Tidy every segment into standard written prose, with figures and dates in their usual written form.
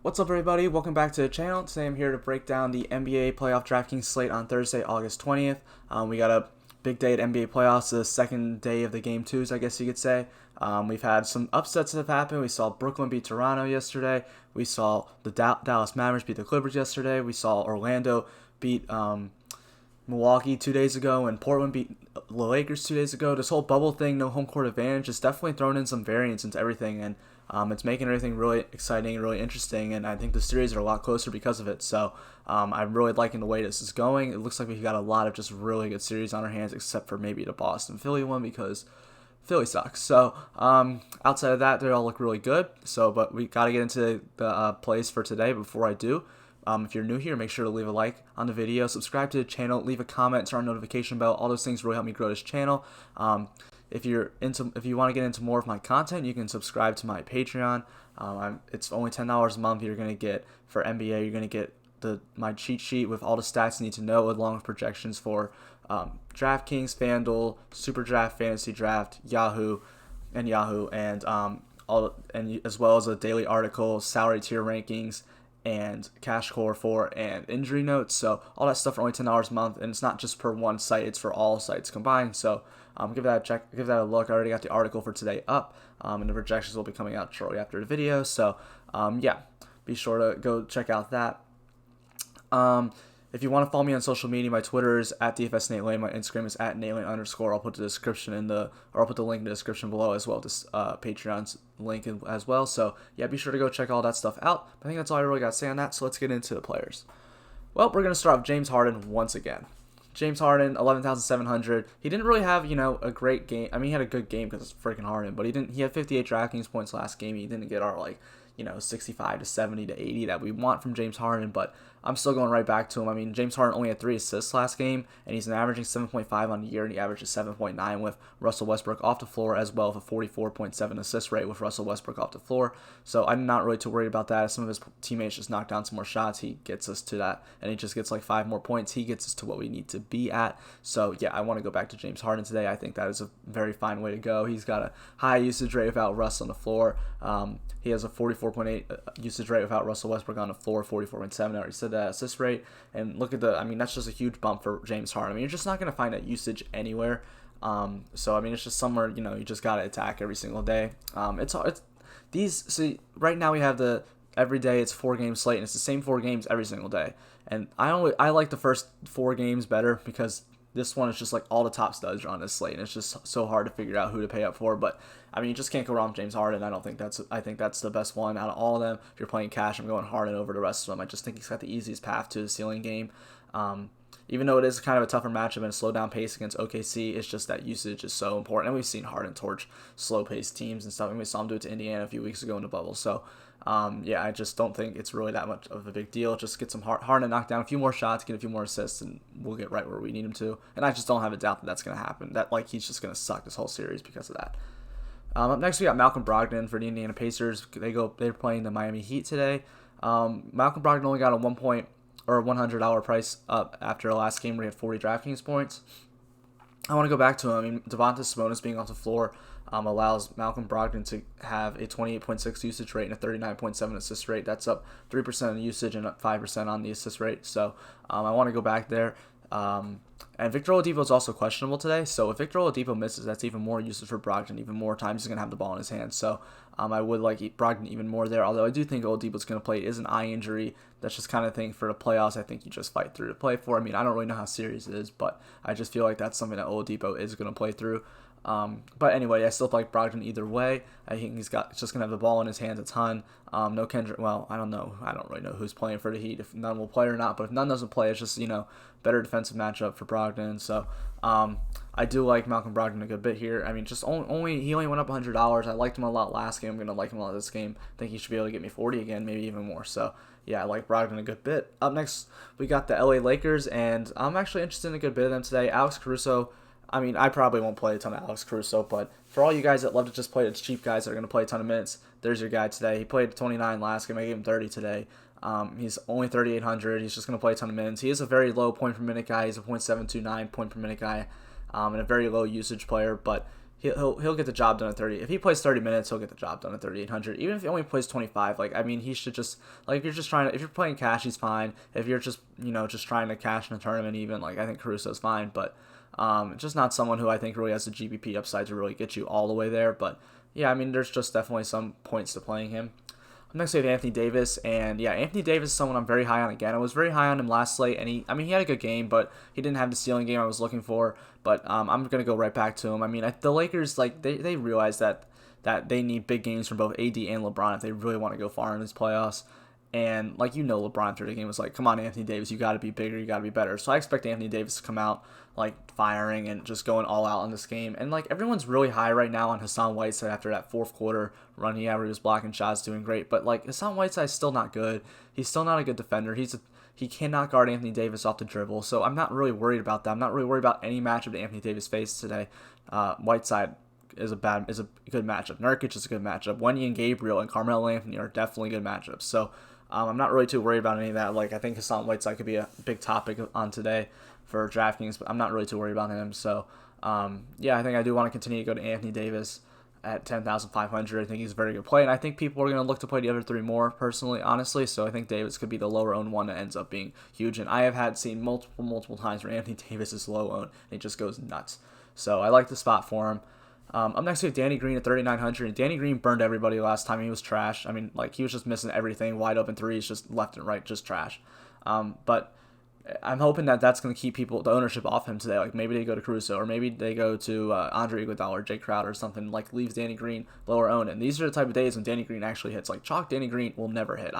What's up, everybody? Welcome back to the channel. Today I'm here to break down the NBA Playoff Draftkings Slate on Thursday, August 20th. We got a big day at NBA Playoffs, the second day of the Game 2s, I guess you could say. We've had some upsets that have happened. We saw Brooklyn beat Toronto yesterday. We saw the Dallas Mavericks beat the Clippers yesterday. We saw Orlando beat Milwaukee 2 days ago, and Portland beat the Lakers 2 days ago. This whole bubble thing, no home court advantage, is definitely throwing in some variance into everything, and it's making everything really exciting and really interesting, and I think the series are a lot closer because of it. So I'm really liking the way this is going. It looks like we've got a lot of just really good series on our hands, except for maybe the Boston-Philly one, because Philly sucks. So outside of that, they all look really good. But we got to get into the plays for today. Before I do, if you're new here, make sure to leave a like on the video, subscribe to the channel, leave a comment, turn on notification bell. All those things really help me grow this channel. If you want to get into more of my content, you can subscribe to my Patreon. It's only $10 a month. You're gonna get for NBA. You're gonna get my cheat sheet with all the stats you need to know, along with projections for DraftKings, FanDuel, Super Draft, Fantasy Draft, Yahoo, and as well as a daily article, salary tier rankings, and cash core for and injury notes. So all that stuff for only $10 a month, and it's not just per one site; it's for all sites combined. So give that a check, give that a look. I already got the article for today up, and the projections will be coming out shortly after the video. So yeah, be sure to go check out that. If you want to follow me on social media, my Twitter is @DFSNateLane. My Instagram is @Natelane_. I'll put the I'll put the link in the description below, as well as Patreon's link as well. So yeah, be sure to go check all that stuff out. I think that's all I really got to say on that. So let's get into the players. Well, we're gonna start off James Harden once again. James Harden, 11,700. He didn't really have, a great game. I mean, he had a good game because it's freaking Harden, but he had 58 DraftKings points last game. He didn't get our 65 to 70 to 80 that we want from James Harden, but I'm still going right back to him. I mean, James Harden only had 3 assists last game, and he's averaging 7.5 on the year, and he averages 7.9 with Russell Westbrook off the floor, as well as a 44.7 assist rate with Russell Westbrook off the floor. So I'm not really too worried about that. If some of his teammates just knock down some more shots, he gets us to that, and he just gets 5 more points. He gets us to what we need to be at. So yeah, I want to go back to James Harden today. I think that is a very fine way to go. He's got a high usage rate without Russ on the floor. He has a 44.8 usage rate without Russell Westbrook on the floor, 44.7. I already said that assist rate. And look at that's just a huge bump for James Harden. I mean, you're just not going to find that usage anywhere. So I mean, it's just somewhere, you just got to attack every single day. Right now we have every day it's 4-game slate, and it's the same 4 games every single day. And I like the first 4 games better, because this one is just all the top studs are on this slate, and it's just so hard to figure out who to pay up for. But I mean, you just can't go wrong with James Harden. I think that's the best one out of all of them. If you're playing cash, I'm going Harden over the rest of them. I just think he's got the easiest path to the ceiling game. Even though it is kind of a tougher matchup and a slow down pace against OKC, it's just that usage is so important. And we've seen Harden torch slow paced teams and stuff. And we saw him do it to Indiana a few weeks ago in the bubble. So yeah, I just don't think it's really that much of a big deal. Just get some Harden knock down a few more shots, get a few more assists, and we'll get right where we need him to. And I just don't have a doubt that that's going to happen. That he's just going to suck this whole series because of that. Up next, we got Malcolm Brogdon for the Indiana Pacers. They're playing the Miami Heat today. Malcolm Brogdon only got a $100 price up after the last game where he had 40 DraftKings points. I want to go back to him. I mean, Domantas Sabonis being off the floor allows Malcolm Brogdon to have a 28.6 usage rate and a 39.7 assist rate. That's up 3% on usage and up 5% on the assist rate. So I want to go back there. And Victor Oladipo is also questionable today. So if Victor Oladipo misses, that's even more usage for Brogdon. Even more times he's going to have the ball in his hands. So I would like Brogdon even more there. Although I do think Oladipo's going to play. It is an eye injury. That's just kind of thing for the playoffs. I think you just fight through to play for. I mean, I don't really know how serious it is, but I just feel like that's something that Oladipo is going to play through. But anyway, I still like Brogdon either way. I think he's just going to have the ball in his hands a ton. No Kendrick. Well, I don't know. I don't really know who's playing for the Heat, if none will play or not. But if none doesn't play, it's just, better defensive matchup for Brogdon. So I do like Malcolm Brogdon a good bit here. I mean, just he only went up $100. I liked him a lot last game. I'm going to like him a lot this game. I think he should be able to get me 40 again, maybe even more. So yeah, I like Brogdon a good bit. Up next, we got the LA Lakers, and I'm actually interested in a good bit of them today. Alex Caruso. I mean, I probably won't play a ton of Alex Caruso, but for all you guys that love to just play the cheap guys that are going to play a ton of minutes, there's your guy today. He played 29 last game. I gave him 30 today. He's only 3,800. He's just going to play a ton of minutes. He is a very low point per minute guy. He's a .729 point per minute guy, and a very low usage player, but he'll get the job done at 30. If he plays 30 minutes, he'll get the job done at 3,800. Even if he only plays 25, like I mean, he should just like if you're playing cash, he's fine. If you're just just trying to cash in a tournament, even like I think Caruso's fine, but just not someone who I think really has the GPP upside to really get you all the way there. But yeah, I mean, there's just definitely some points to playing him. Next we have Anthony Davis, and yeah, Anthony Davis is someone I'm very high on again. I was very high on him last slate, and he had a good game, but he didn't have the ceiling game I was looking for. But I'm gonna go right back to him. I mean, the Lakers like they realize that they need big games from both AD and LeBron if they really want to go far in these playoffs. And like LeBron after the game was like, "Come on, Anthony Davis, you got to be bigger, you got to be better." So I expect Anthony Davis to come out like firing and just going all out in this game. And like everyone's really high right now on Hassan Whiteside after that fourth quarter run he had where he was blocking shots, doing great. But like Hassan Whiteside's still not good. He's still not a good defender. He cannot guard Anthony Davis off the dribble. So I'm not really worried about that. I'm not really worried about any matchup that Anthony Davis faced today. Whiteside is a good matchup. Nurkic is a good matchup. Wendy and Gabriel and Carmelo Anthony are definitely good matchups. So I'm not really too worried about any of that. Like I think Hassan Whiteside could be a big topic on today for DraftKings, but I'm not really too worried about him. So yeah, I think I do want to continue to go to Anthony Davis at 10,500. I think he's a very good play, and I think people are going to look to play the other three more personally, honestly. So I think Davis could be the lower owned one that ends up being huge, and I have seen multiple times where Anthony Davis is low owned and he just goes nuts. So I like the spot for him. Up next we have Danny Green at 3,900. And Danny Green burned everybody last time. He was trash. I mean, like he was just missing everything, wide open threes, just left and right, just trash. But I'm hoping that that's going to keep the ownership off him today. Like maybe they go to Caruso, or maybe they go to Andre Iguodala or Jay Crowder or something. Like leaves Danny Green lower owned. And these are the type of days when Danny Green actually hits. Like chalk Danny Green will never hit.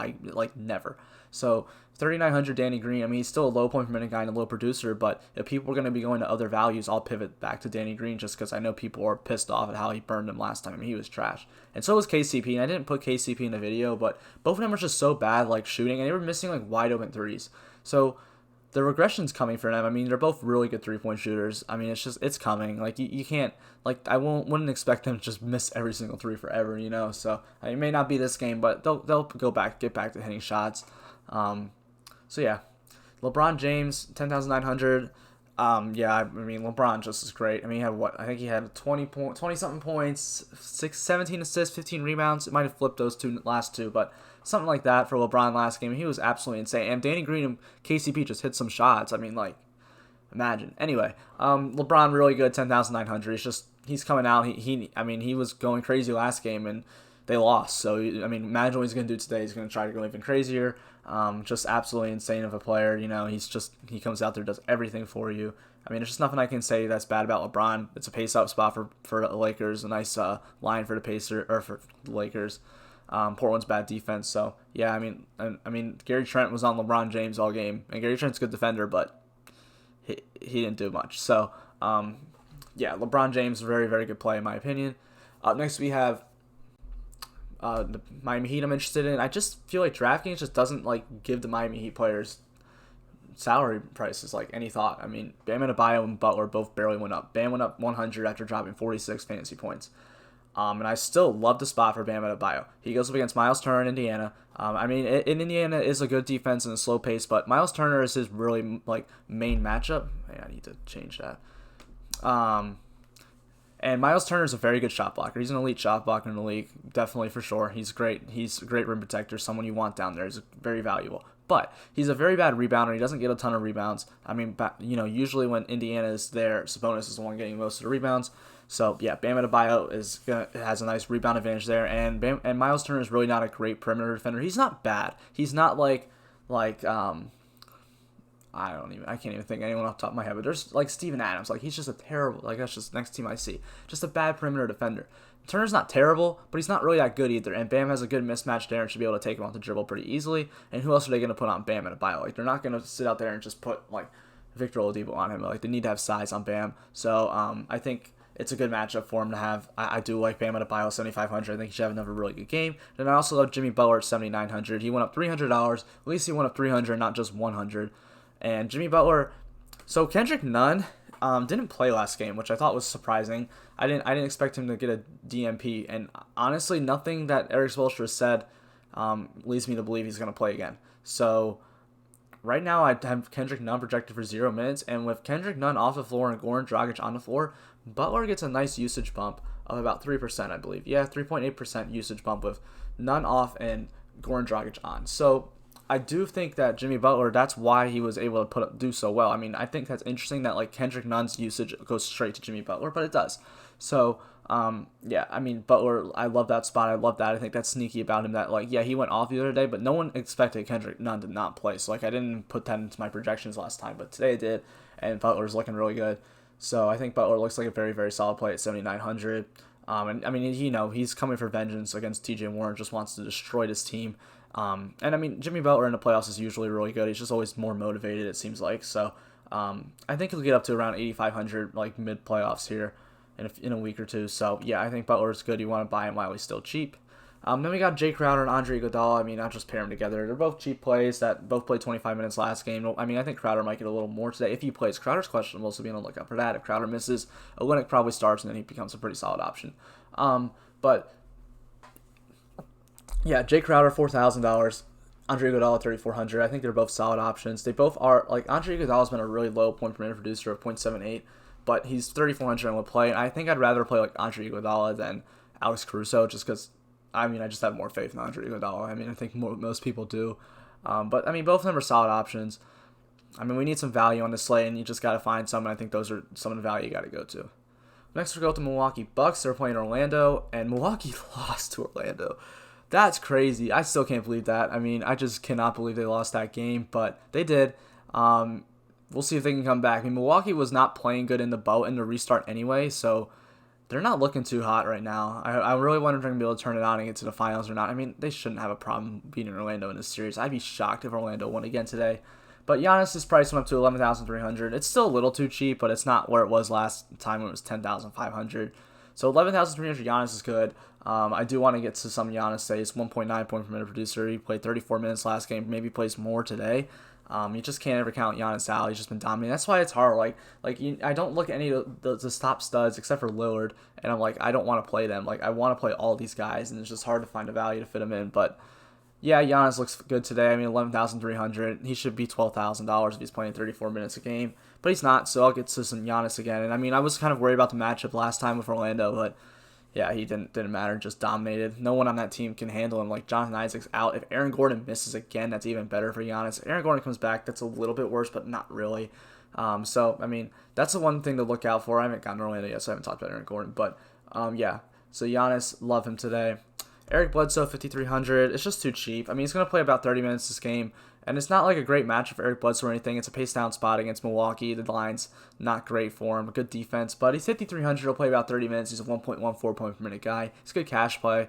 Never. So 3,900 Danny Green. I mean, he's still a low point per minute guy and a low producer, but if people are going to be going to other values, I'll pivot back to Danny Green just because I know people are pissed off at how he burned him last time. I mean, he was trash. And so was KCP, and I didn't put KCP in the video, but both of them were just so bad, like shooting, and they were missing like wide open threes. So the regression's coming for them. I mean, they're both really good 3-point shooters. I mean, it's coming. Like you can't I wouldn't expect them to just miss every single three forever, So it may not be this game, but they'll get back to hitting shots. So yeah, LeBron James 10,900. Yeah, I mean LeBron just is great. I mean, he had 20 something points, 17 assists, 15 rebounds. It might have flipped those last two, but something like that for LeBron last game. He was absolutely insane. And Danny Green and KCP just hit some shots. I mean, like, imagine. Anyway, LeBron really good, 10,900. He's coming out. He was going crazy last game and they lost. So I mean, imagine what he's gonna do today. He's gonna try to go even crazier. Just absolutely insane of a player. He comes out there, does everything for you. I mean, there's just nothing I can say that's bad about LeBron. It's a pace-up spot for the Lakers. A nice line for the Lakers. Portland's bad defense. So yeah, I mean, Gary Trent was on LeBron James all game, and Gary Trent's a good defender, but he didn't do much. So yeah, LeBron James, very very good play in my opinion. Up next we have the Miami Heat I'm interested in. I just feel like DraftKings just doesn't give the Miami Heat players salary prices any thought. I mean, Bam Adebayo and Butler both barely went up. Bam went up 100 after dropping 46 fantasy points. And I still love the spot for Bam Adebayo. He goes up against Miles Turner in Indiana. In Indiana is a good defense and a slow pace, but Miles Turner is his really main matchup. Man, I need to change that. And Miles Turner is a very good shot blocker. He's an elite shot blocker in the league, definitely for sure. He's great. He's a great rim protector, someone you want down there. He's very valuable. But he's a very bad rebounder. He doesn't get a ton of rebounds. I mean, usually when Indiana is there, Sabonis is the one getting most of the rebounds. So yeah, Bam Adebayo has a nice rebound advantage there, and Miles Turner is really not a great perimeter defender. He's not bad. He's not I can't even think of anyone off the top of my head, but there's Steven Adams. He's just a terrible, that's just next team I see. Just a bad perimeter defender. Turner's not terrible, but he's not really that good either. And Bam has a good mismatch there and should be able to take him off the dribble pretty easily. And who else are they going to put on Bam Adebayo? They're not going to sit out there and just put Victor Oladipo on him. They need to have size on Bam. So I think it's a good matchup for him to have. I do like Bam Adebayo 7,500. I think he should have another really good game. And I also love Jimmy Butler at 7,900. He went up $300. At least he went up $300, not just $100. And Jimmy Butler, so Kendrick Nunn didn't play last game, which I thought was surprising. I didn't expect him to get a DNP, and honestly, nothing that Eric Spoelstra said leads me to believe he's going to play again. So right now I have Kendrick Nunn projected for 0 minutes, and with Kendrick Nunn off the floor and Goran Dragic on the floor, Butler gets a nice usage bump of about 3%, I believe. Yeah, 3.8% usage bump with Nunn off and Goran Dragic on. So I do think that Jimmy Butler, that's why he was able to do so well. I mean, I think that's interesting that like Kendrick Nunn's usage goes straight to Jimmy Butler, but it does. So yeah, I mean Butler, I love that spot. I love that. I think that's sneaky about him that like yeah, he went off the other day, but no one expected Kendrick Nunn to not play. So like I didn't put that into my projections last time, but today I did, and Butler's looking really good. So I think Butler looks like a very, very solid play at 7,900. And I mean, he's coming for vengeance against TJ Warren, just wants to destroy this team. And I mean, Jimmy Butler in the playoffs is usually really good. He's just always more motivated, it seems like. So I think he'll get up to around 8,500 like mid playoffs here in a week or two. So yeah, I think Butler's good. You want to buy him while he's still cheap. Then we got Jay Crowder and Andre Iguodala. I mean, I'll just pair them together. They're both cheap plays that both played 25 minutes last game. I mean, I think Crowder might get a little more today. If he plays, Crowder's questionable, so be on the lookout for that. If Crowder misses, Olynyk probably starts, and then he becomes a pretty solid option. But yeah, Jay Crowder, $4,000. Andre Iguodala, 3,400. I think they're both solid options. They both are, like, Andre Iguodala's been a really low point per minute producer of 0.78, but he's 3,400 and will play. And I think I'd rather play, like, Andre Iguodala than Alex Caruso, just because, I mean, I just have more faith in Andre Iguodala. I mean, I think most people do. But, I mean, both of them are solid options. I mean, we need some value on this slate, and you just got to find some, and I think those are some of the value you got to go to. Next, we go to Milwaukee Bucks. They're playing Orlando, and Milwaukee lost to Orlando. That's crazy. I still can't believe that. I mean, I just cannot believe they lost that game, but they did. We'll see if they can come back. I mean, Milwaukee was not playing good in the restart anyway, so they're not looking too hot right now. I really wonder if they're going to be able to turn it on and get to the finals or not. I mean, they shouldn't have a problem beating Orlando in this series. I'd be shocked if Orlando won again today. But Giannis' price went up to $11,300. It's still a little too cheap, but it's not where it was last time when it was $10,500. So $11,300 Giannis is good. I do want to get to some Giannis today. He's 1.9 point per minute producer. He played 34 minutes last game. Maybe plays more today. You just can't ever count Giannis out. He's just been dominating. That's why it's hard. I don't look at any of the top studs except for Lillard, and I'm like, I don't want to play them. Like, I want to play all these guys, and it's just hard to find a value to fit them in. But yeah, Giannis looks good today. I mean, $11,300. He should be $12,000 if he's playing 34 minutes a game, but he's not. So I'll get to some Giannis again. And I mean, I was kind of worried about the matchup last time with Orlando, but yeah, he didn't matter. Just dominated. No one on that team can handle him. Like, Jonathan Isaac's out. If Aaron Gordon misses again, that's even better for Giannis. If Aaron Gordon comes back, that's a little bit worse, but not really. So I mean, that's the one thing to look out for. I haven't gotten Orlando yet, so I haven't talked about Aaron Gordon, but yeah. So Giannis, love him today. Eric Bledsoe, 5,300. It's just too cheap. I mean, he's going to play about 30 minutes this game, and it's not like a great matchup for Eric Bledsoe or anything. It's a pace-down spot against Milwaukee. The line's not great for him. Good defense, but he's 5,300. He'll play about 30 minutes. He's a 1.14 point per minute guy. He's a good cash play.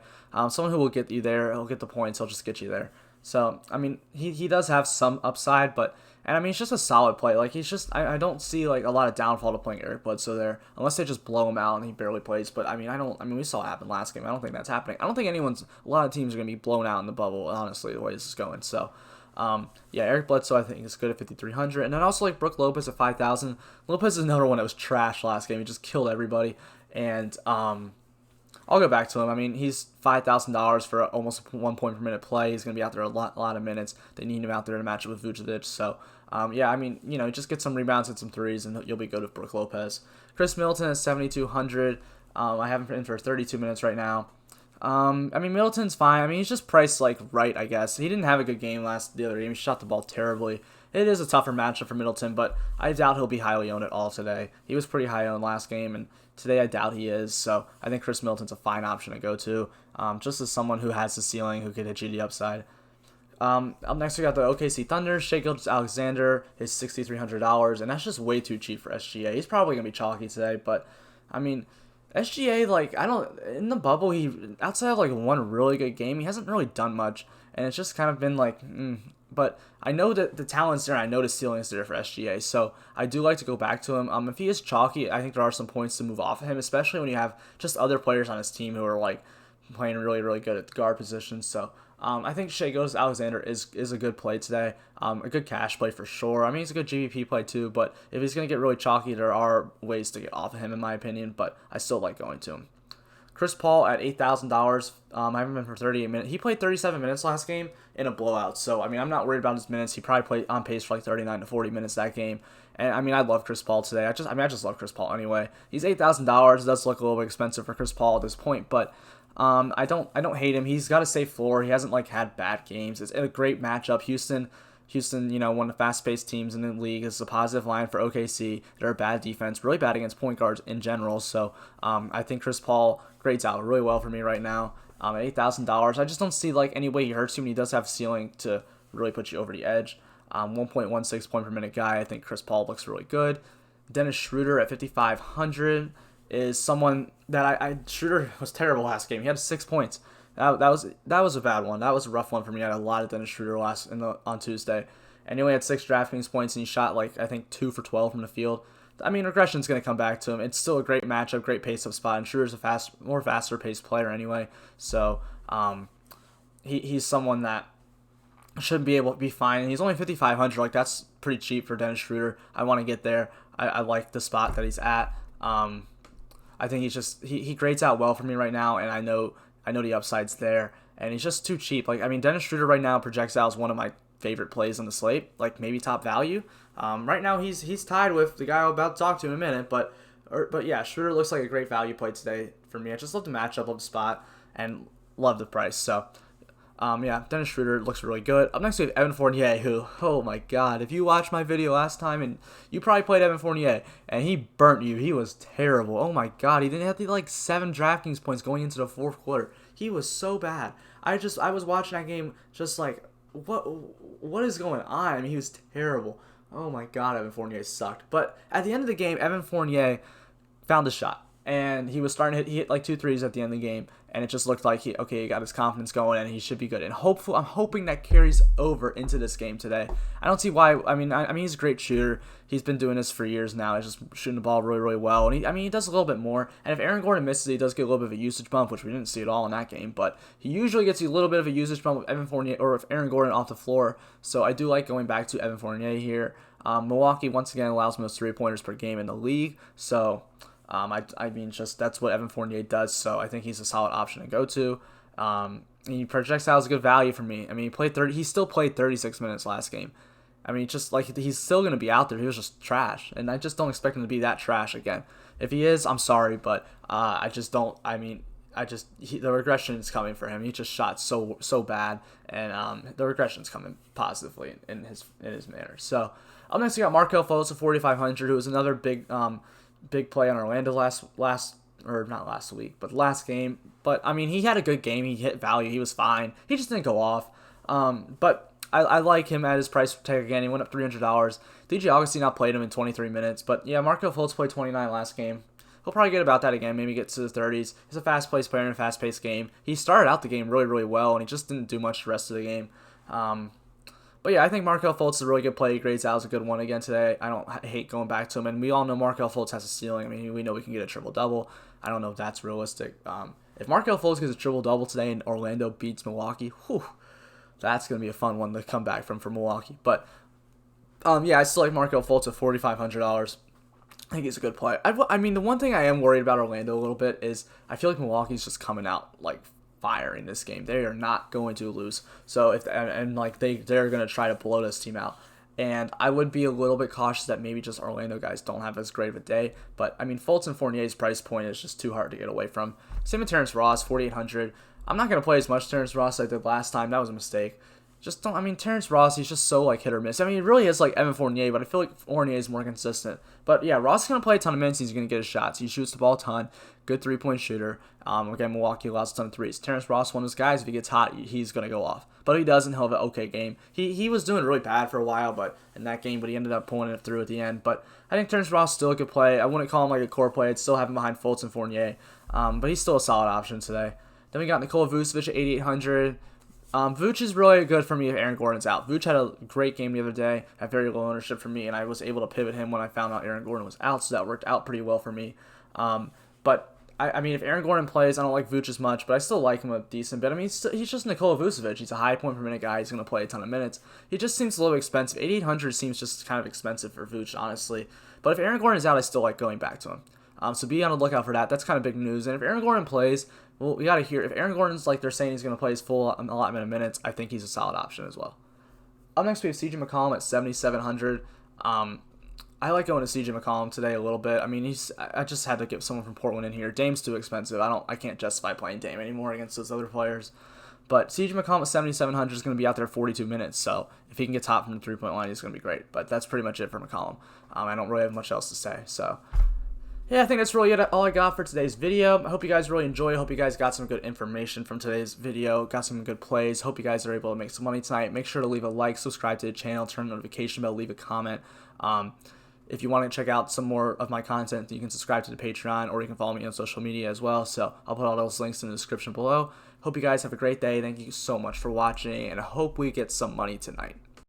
Someone who will get you there. He'll get the points. He'll just get you there. So, I mean, he does have some upside, but... And I mean, it's just a solid play. Like, he's just, I don't see like a lot of downfall to playing Eric Bledsoe there, unless they just blow him out and he barely plays. But I mean, we saw it happen last game. I don't think that's happening. I don't think a lot of teams are gonna be blown out in the bubble. Honestly, the way this is going. So, yeah, Eric Bledsoe I think is good at 5,300, and then also like Brook Lopez at 5,000. Lopez is another one that was trash last game. He just killed everybody, and I'll go back to him. I mean, he's $5,000 for almost 1 point per minute play. He's going to be out there a lot of minutes. They need him out there to match up with Vucevic. So, yeah, I mean, just get some rebounds and some threes, and you'll be good with Brook Lopez. Chris Middleton is 7,200. I have him in for 32 minutes right now. I mean, Middleton's fine. I mean, he's just priced, like, right, I guess. He didn't have a good game the other game. He shot the ball terribly. It is a tougher matchup for Middleton, but I doubt he'll be highly owned at all today. He was pretty high owned last game, and today I doubt he is. So I think Chris Middleton's a fine option to go to, just as someone who has the ceiling, who could hit you the upside. Up next, we got the OKC Thunder. Shai Gilgeous-Alexander is $6,300, and that's just way too cheap for SGA. He's probably going to be chalky today, but, I mean, SGA, like, in the bubble, outside of, like, one really good game, he hasn't really done much, and it's just kind of been, like, But I know that the talent's there, and I know the ceiling is there for SGA, so I do like to go back to him. If he is chalky, I think there are some points to move off of him, especially when you have just other players on his team who are, like, playing really, really good at the guard position, so... I think Shai Gilgeous-Alexander is a good play today, a good cash play for sure. I mean, he's a good GPP play too, but if he's going to get really chalky, there are ways to get off of him in my opinion, but I still like going to him. Chris Paul at $8,000. I have him in for 38 minutes. He played 37 minutes last game in a blowout. So, I mean, I'm not worried about his minutes. He probably played on pace for like 39 to 40 minutes that game. And, I mean, I love Chris Paul today. I just love Chris Paul anyway. He's $8,000. It does look a little bit expensive for Chris Paul at this point, but I don't hate him. He's got a safe floor. He hasn't like had bad games. It's a great matchup. Houston, one of the fast-paced teams in the league. Is a positive line for OKC. They're a bad defense, really bad against point guards in general. So I think Chris Paul grades out really well for me right now. At $8,000, I just don't see like any way he hurts you, and he does have a ceiling to really put you over the edge. 1.16 point per minute guy. I think Chris Paul looks really good. Dennis Schroeder at 5,500 is someone that Schroeder was terrible last game. He had 6 points. That was a bad one. That was a rough one for me. I had a lot of Dennis Schroeder on Tuesday, and he only had 6 DraftKings points, and he shot like I think 2 for 12 from the field. I mean, regression's going to come back to him. It's still a great matchup, great pace-up spot, and Schroeder's a more faster-paced player anyway. So he's someone that should be able to be fine. And he's only 5,500. Like that's pretty cheap for Dennis Schroeder. I want to get there. I like the spot that he's at. I think he grades out well for me right now, and I know the upside's there, and he's just too cheap. Like I mean, Dennis Schroeder right now projects out as one of my favorite plays on the slate, like maybe top value. Right now he's tied with the guy I'm about to talk to in a minute, but yeah, Schroeder looks like a great value play today for me. I just love the matchup, love the spot, and love the price. So yeah, Dennis Schroeder looks really good. Up next we have Evan Fournier, who, oh my god, if you watched my video last time, and you probably played Evan Fournier, and he burnt you. He was terrible. Oh my god, he didn't have like 7 DraftKings points going into the fourth quarter. He was so bad. I was watching that game just like, what is going on? I mean, he was terrible. Oh my god, Evan Fournier sucked. But at the end of the game, Evan Fournier found a shot, and he was starting to he hit like 2 threes at the end of the game, and it just looked like he got his confidence going, and he should be good. And I'm hoping that carries over into this game today. I don't see why. I mean, he's a great shooter. He's been doing this for years now. He's just shooting the ball really, really well. And he does a little bit more. And if Aaron Gordon misses, he does get a little bit of a usage bump, which we didn't see at all in that game. But he usually gets a little bit of a usage bump with Evan Fournier or if Aaron Gordon off the floor. So I do like going back to Evan Fournier here. Milwaukee once again allows most 3-pointers per game in the league. So I mean, just that's what Evan Fournier does. So I think he's a solid option to go to. He projects out as a good value for me. I mean, he still played 36 minutes last game. I mean, just like he's still going to be out there. He was just trash, and I just don't expect him to be that trash again. If he is, I'm sorry, but I just don't. I mean, the regression is coming for him. He just shot so bad, and the regression is coming positively in his manner. So up next we got Markelle Fultz at 4,500, who was another big play on Orlando last game. But I mean, he had a good game. He hit value. He was fine. He just didn't go off. But I like him at his price tag again. He went up $300. DJ Augustine outplayed him in 23 minutes. But yeah, Markelle Fultz played 29 last game. He'll probably get about that again, maybe get to the 30s. He's a fast-paced player in a fast-paced game. He started out the game really, really well, and he just didn't do much the rest of the game. But yeah, I think Markelle Fultz is a really good play. He grades out as a good one again today. I don't hate going back to him, and we all know Markelle Fultz has a ceiling. I mean, we know we can get a triple-double. I don't know if that's realistic. If Markelle Fultz gets a triple-double today and Orlando beats Milwaukee, that's going to be a fun one to come back from for Milwaukee. But yeah, I still like Markelle Fultz at $4,500. I think he's a good play. I mean, the one thing I am worried about Orlando a little bit is I feel like Milwaukee's just coming out like fire in this game. They are not going to lose. So they're going to try to blow this team out. And I would be a little bit cautious that maybe just Orlando guys don't have as great of a day. But I mean, Fultz and Fournier's price point is just too hard to get away from. Same with Terrence Ross, 4,800. I'm not going to play as much Terrence Ross as I did last time. That was a mistake. Terrence Ross, he's just so like hit or miss. I mean, he really is like Evan Fournier, but I feel like Fournier is more consistent. But yeah, Ross is going to play a ton of minutes. He's going to get his shots. He shoots the ball a ton. Good 3-point shooter. Again, Milwaukee allows a ton of threes. Terrence Ross, one of those guys, if he gets hot, he's going to go off. But if he doesn't, he'll have an okay game. He was doing really bad for a while, but in that game, he ended up pulling it through at the end. But I think Terrence Ross still a good play. I wouldn't call him like a core play. I'd still have him behind Fultz and Fournier. But he's still a solid option today. Then we got Nikola Vucevic at 8,800. Vooch is really good for me if Aaron Gordon's out. Vooch had a great game the other day, had very low ownership for me, and I was able to pivot him when I found out Aaron Gordon was out, so that worked out pretty well for me. But I mean, if Aaron Gordon plays, I don't like Vooch as much, but I still like him a decent bit. I mean, he's just Nikola Vucevic. He's a high point per minute guy. He's going to play a ton of minutes. He just seems a little expensive. 8,800 seems just kind of expensive for Vooch, honestly. But if Aaron Gordon is out, I still like going back to him. So be on the lookout for that. That's kind of big news. And if Aaron Gordon plays, well, we got to hear. If Aaron Gordon's like they're saying he's going to play his full allotment of minutes, I think he's a solid option as well. Up next, we have CJ McCollum at 7,700. I like going to CJ McCollum today a little bit. I mean, I just had to get someone from Portland in here. Dame's too expensive. I can't justify playing Dame anymore against those other players. But CJ McCollum at 7,700 is going to be out there 42 minutes. So if he can get top from the 3-point line, he's going to be great. But that's pretty much it for McCollum. I don't really have much else to say. So yeah, I think that's really all I got for today's video. I hope you guys really enjoyed. I hope you guys got some good information from today's video, got some good plays. Hope you guys are able to make some money tonight. Make sure to leave a like, subscribe to the channel, turn the notification bell, leave a comment. If you want to check out some more of my content, you can subscribe to the Patreon, or you can follow me on social media as well. So I'll put all those links in the description below. Hope you guys have a great day. Thank you so much for watching, and I hope we get some money tonight.